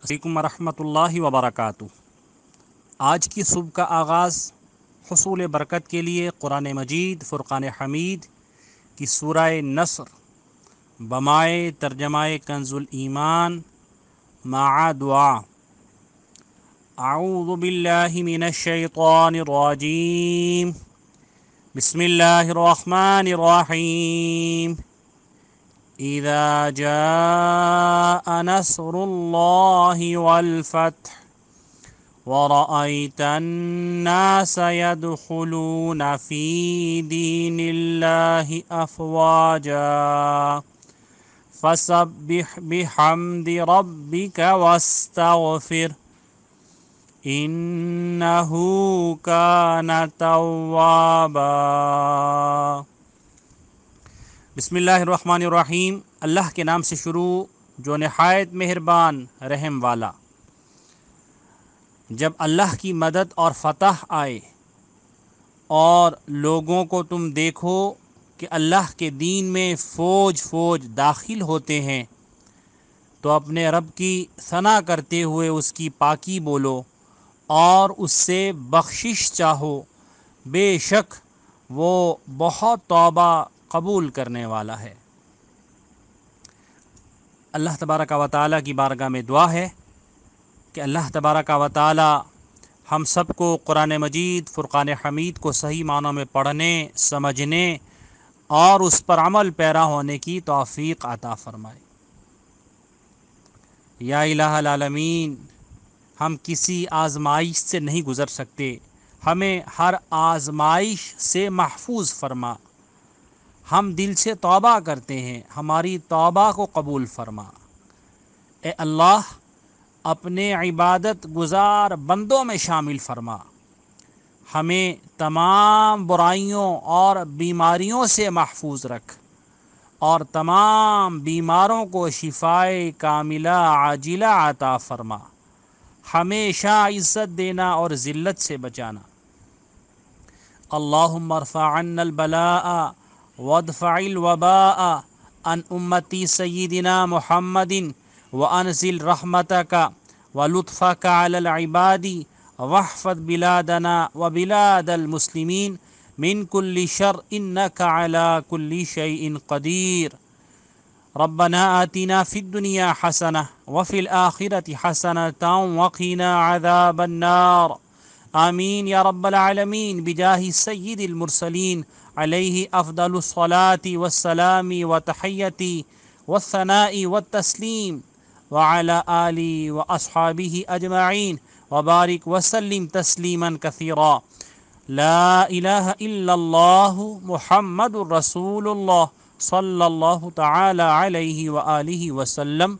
علیکم ورحمۃ اللہ وبرکاتہ۔ آج کی صبح کا آغاز حصول برکت کے لیے قرآن مجید فرقان حمید کی سورہ نصر بمائے ترجمہ کنز الایمان مع دعا۔ اعوذ باللہ من الشیطان الرجیم، بسم اللہ الرحمن الرحیم۔ اذا جاء نصر اللہ والفتح ورأيت الناس يدخلون في دين الله أفواجا فسبح بحمد ربك واستغفر إنه كان توابا۔ بسم اللہ الرحمن الرحیم، اللہ کے نام سے شروع جو نہایت مہربان رحم والا۔ جب اللہ کی مدد اور فتح آئے اور لوگوں کو تم دیکھو کہ اللہ کے دین میں فوج فوج داخل ہوتے ہیں تو اپنے رب کی ثنا کرتے ہوئے اس کی پاکی بولو اور اس سے بخشش چاہو، بے شک وہ بہت توبہ قبول کرنے والا ہے۔ اللہ تبارک و تعالیٰ کی بارگاہ میں دعا ہے کہ اللہ تبارک و تعالی ہم سب کو قرآن مجید فرقان حمید کو صحیح معنوں میں پڑھنے، سمجھنے اور اس پر عمل پیرا ہونے کی توفیق عطا فرمائے۔ یا الہ العالمین، ہم کسی آزمائش سے نہیں گزر سکتے، ہمیں ہر آزمائش سے محفوظ فرما۔ ہم دل سے توبہ کرتے ہیں، ہماری توبہ کو قبول فرما۔ اے اللہ، اپنے عبادت گزار بندوں میں شامل فرما۔ ہمیں تمام برائیوں اور بیماریوں سے محفوظ رکھ اور تمام بیماروں کو شفائے کاملہ عاجلہ عطا فرما۔ ہمیشہ عزت دینا اور ذلت سے بچانا۔ اللہم ارفع عنا البلاء وادفع الوباء عن امتی سیدنا محمد وانزل رحمتك ولطفك على العباد واحفظ بلادنا وبلاد المسلمين من كل شر انك على كل شيء قدير۔ ربنا آتنا في الدنيا حسنة وفي الآخرة حسنة وقنا عذاب النار، آمین یا رب العالمین، بجاہ سید المرسلین علیہ افضل الصلاة والسلام وتحیتی والثناء والتسلیم وعلى آلہ واصحابہ اجمعین وبارک وسلم تسلیما کثیرا۔ لا الہ الا اللہ محمد الرسول اللہ صلی اللہ تعالی علیہ وآلہ وسلم۔